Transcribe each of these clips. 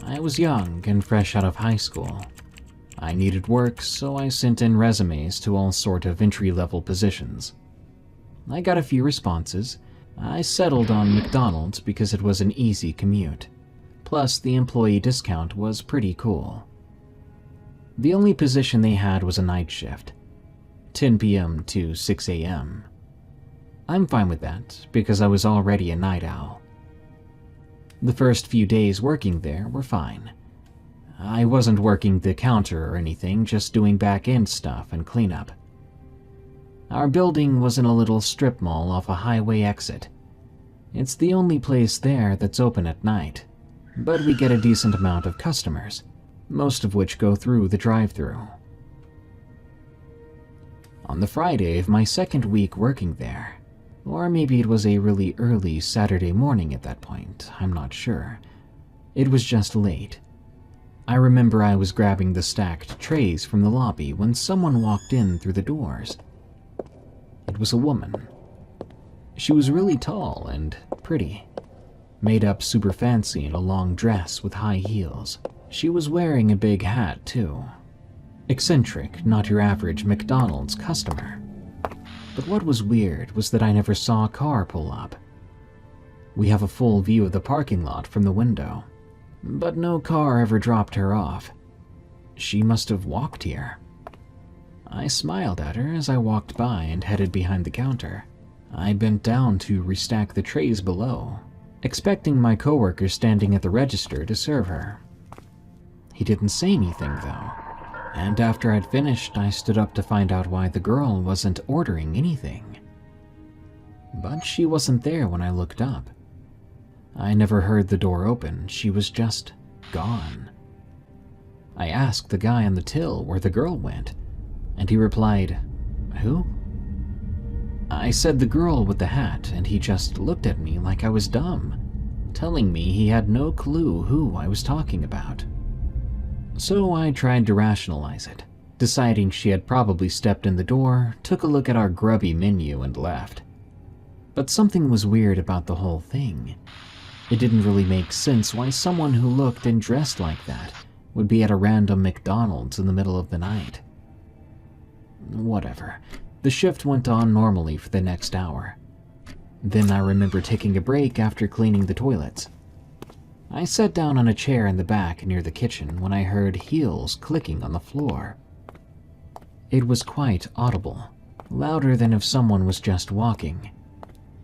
I was young and fresh out of high school. I needed work, so I sent in resumes to all sort of entry-level positions. I got a few responses. I settled on McDonald's because it was an easy commute. Plus, the employee discount was pretty cool. The only position they had was a night shift, 10 p.m. to 6 a.m. I'm fine with that because I was already a night owl. The first few days working there were fine. I wasn't working the counter or anything, just doing back-end stuff and cleanup. Our building was in a little strip mall off a highway exit. It's the only place there that's open at night, but we get a decent amount of customers, most of which go through the drive-thru. On the Friday of my second week working there, or maybe it was a really early Saturday morning at that point, I'm not sure. It was just late. I remember I was grabbing the stacked trays from the lobby when someone walked in through the doors. It was a woman. She was really tall and pretty, made up super fancy in a long dress with high heels. She was wearing a big hat too. Eccentric, not your average McDonald's customer. But what was weird was that I never saw a car pull up. We have a full view of the parking lot from the window, but no car ever dropped her off. She must have walked here. I smiled at her as I walked by and headed behind the counter. I bent down to restack the trays below, expecting my coworker standing at the register to serve her. He didn't say anything though, and after I'd finished, I stood up to find out why the girl wasn't ordering anything. But she wasn't there when I looked up. I never heard the door open, she was just gone. I asked the guy on the till where the girl went, and he replied, "Who?" I said the girl with the hat, and he just looked at me like I was dumb, telling me he had no clue who I was talking about. So I tried to rationalize it, deciding she had probably stepped in the door, took a look at our grubby menu, and left. But something was weird about the whole thing. It didn't really make sense why someone who looked and dressed like that would be at a random McDonald's in the middle of the night. Whatever. The shift went on normally for the next hour. Then I remember taking a break after cleaning the toilets. I sat down on a chair in the back near the kitchen when I heard heels clicking on the floor. It was quite audible, louder than if someone was just walking.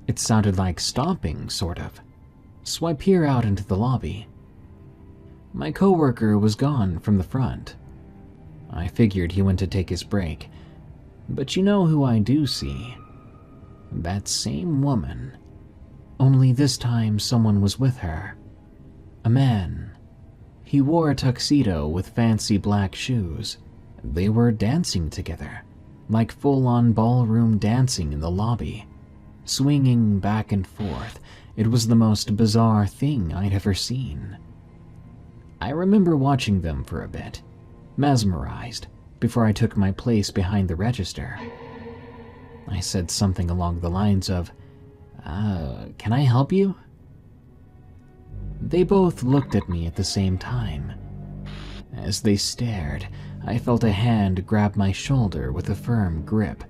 It sounded like stomping, sort of. So I peer out into the lobby. My coworker was gone from the front. I figured he went to take his break. But you know who I do see? That same woman. Only this time someone was with her. A man. He wore a tuxedo with fancy black shoes. They were dancing together, like full-on ballroom dancing in the lobby, swinging back and forth. It was the most bizarre thing I'd ever seen. I remember watching them for a bit, mesmerized, before I took my place behind the register. I said something along the lines of, "Can I help you?" They both looked at me at the same time. As they stared, I felt a hand grab my shoulder with a firm grip.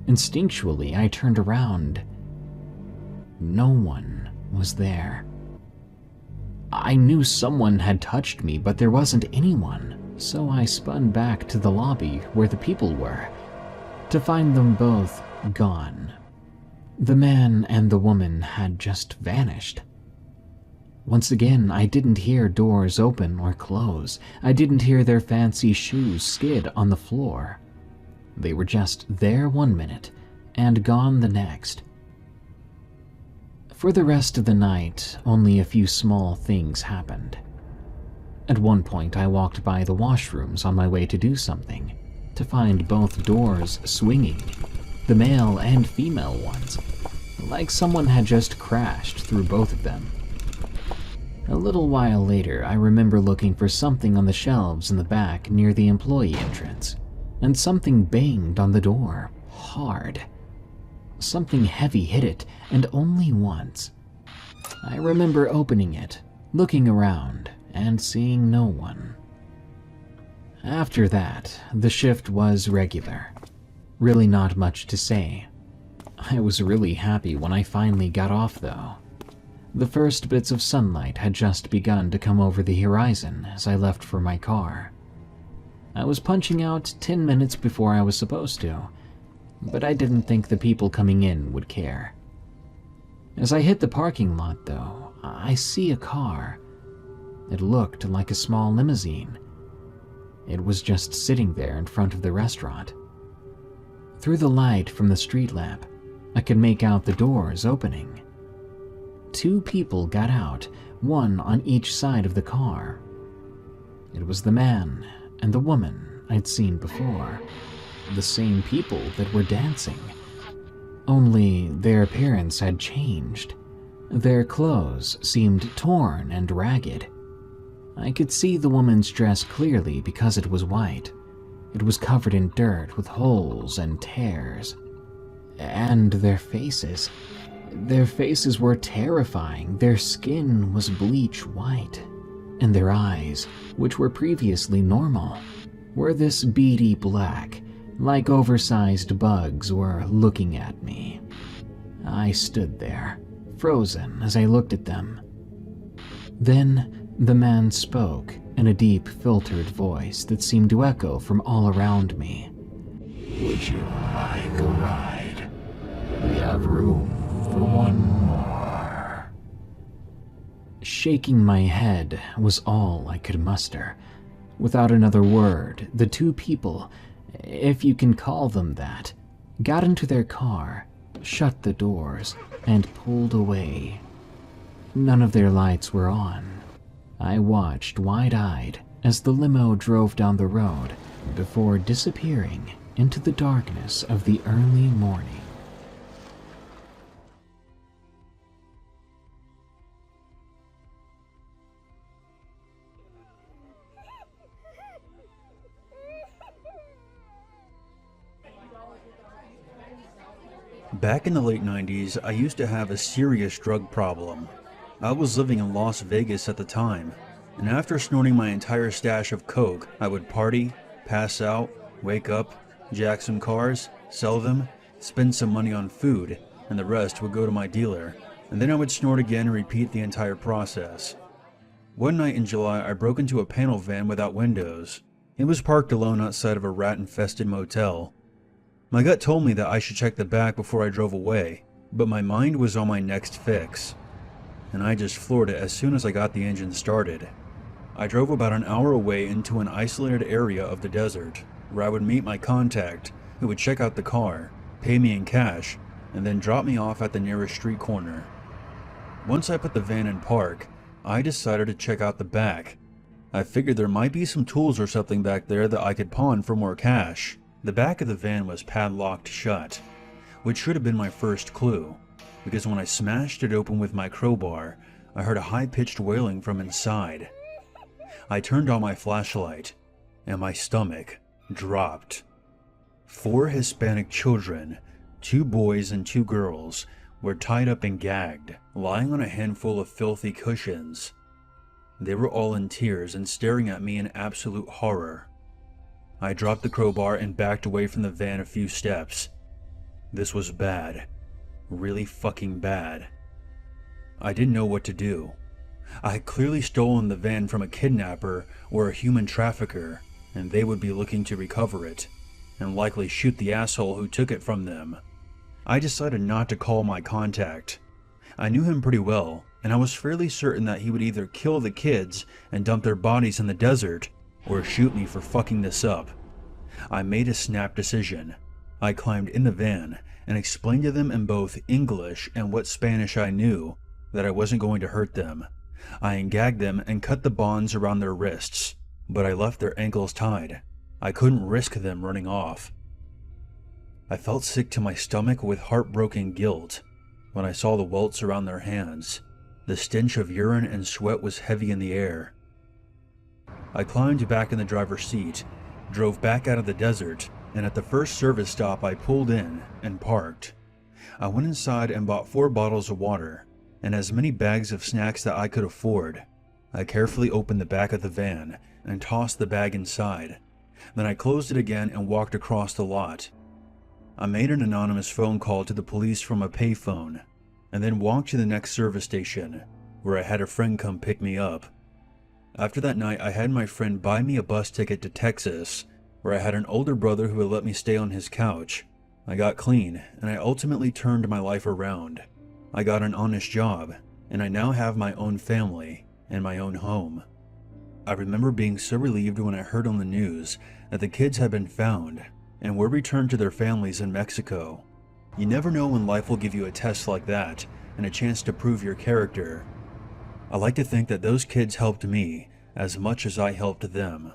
Instinctually, I turned around. No one was there. I knew someone had touched me, but there wasn't anyone, so I spun back to the lobby where the people were, to find them both gone. The man and the woman had just vanished. Once again, I didn't hear doors open or close. I didn't hear their fancy shoes skid on the floor. They were just there one minute and gone the next. For the rest of the night, only a few small things happened. At one point, I walked by the washrooms on my way to do something, to find both doors swinging, the male and female ones, like someone had just crashed through both of them. A little while later, I remember looking for something on the shelves in the back near the employee entrance, and something banged on the door, hard. Something heavy hit it, and only once. I remember opening it, looking around, and seeing no one. After that, the shift was regular. Really not much to say. I was really happy when I finally got off though. The first bits of sunlight had just begun to come over the horizon as I left for my car. I was punching out 10 minutes before I was supposed to, but I didn't think the people coming in would care. As I hit the parking lot though, I see a car. It looked like a small limousine. It was just sitting there in front of the restaurant. Through the light from the street lamp, I could make out the doors opening. 2 people got out, one on each side of the car. It was the man and the woman I'd seen before, the same people that were dancing. Only their appearance had changed. Their clothes seemed torn and ragged. I could see the woman's dress clearly because it was white. It was covered in dirt with holes and tears. And their faces. Their faces were terrifying. Their skin was bleach white. And their eyes, which were previously normal, were this beady black, like oversized bugs were looking at me. I stood there, frozen as I looked at them. Then the man spoke in a deep, filtered voice that seemed to echo from all around me. Would you like a ride? We have room for one more. Shaking my head was all I could muster. Without another word, the 2 people, if you can call them that, got into their car, shut the doors, and pulled away. None of their lights were on. I watched wide-eyed as the limo drove down the road before disappearing into the darkness of the early morning. Back in the late 90s, I used to have a serious drug problem. I was living in Las Vegas at the time, and after snorting my entire stash of coke, I would party, pass out, wake up, jack some cars, sell them, spend some money on food, and the rest would go to my dealer, and then I would snort again and repeat the entire process. One night in July, I broke into a panel van without windows. It was parked alone outside of a rat-infested motel. My gut told me that I should check the back before I drove away, but my mind was on my next fix, and I just floored it as soon as I got the engine started. I drove about an hour away into an isolated area of the desert, where I would meet my contact, who would check out the car, pay me in cash, and then drop me off at the nearest street corner. Once I put the van in park, I decided to check out the back. I figured there might be some tools or something back there that I could pawn for more cash. The back of the van was padlocked shut, which should have been my first clue, because when I smashed it open with my crowbar, I heard a high-pitched wailing from inside. I turned on my flashlight, and my stomach dropped. 4 Hispanic children, 2 boys and 2 girls, were tied up and gagged, lying on a handful of filthy cushions. They were all in tears and staring at me in absolute horror. I dropped the crowbar and backed away from the van a few steps. This was bad. Really fucking bad. I didn't know what to do. I had clearly stolen the van from a kidnapper or a human trafficker, and they would be looking to recover it, and likely shoot the asshole who took it from them. I decided not to call my contact. I knew him pretty well, and I was fairly certain that he would either kill the kids and dump their bodies in the desert, or shoot me for fucking this up. I made a snap decision. I climbed in the van and explained to them in both English and what Spanish I knew that I wasn't going to hurt them. I ungagged them and cut the bonds around their wrists, but I left their ankles tied. I couldn't risk them running off. I felt sick to my stomach with heartbroken guilt when I saw the welts around their hands. The stench of urine and sweat was heavy in the air. I climbed back in the driver's seat, drove back out of the desert, and at the first service stop I pulled in and parked. I went inside and bought 4 bottles of water and as many bags of snacks that I could afford. I carefully opened the back of the van and tossed the bag inside. Then I closed it again and walked across the lot. I made an anonymous phone call to the police from a payphone, and then walked to the next service station, where I had a friend come pick me up. After that night, I had my friend buy me a bus ticket to Texas, where I had an older brother who would let me stay on his couch. I got clean, and I ultimately turned my life around. I got an honest job, and I now have my own family and my own home. I remember being so relieved when I heard on the news that the kids had been found and were returned to their families in Mexico. You never know when life will give you a test like that and a chance to prove your character. I like to think that those kids helped me as much as I helped them.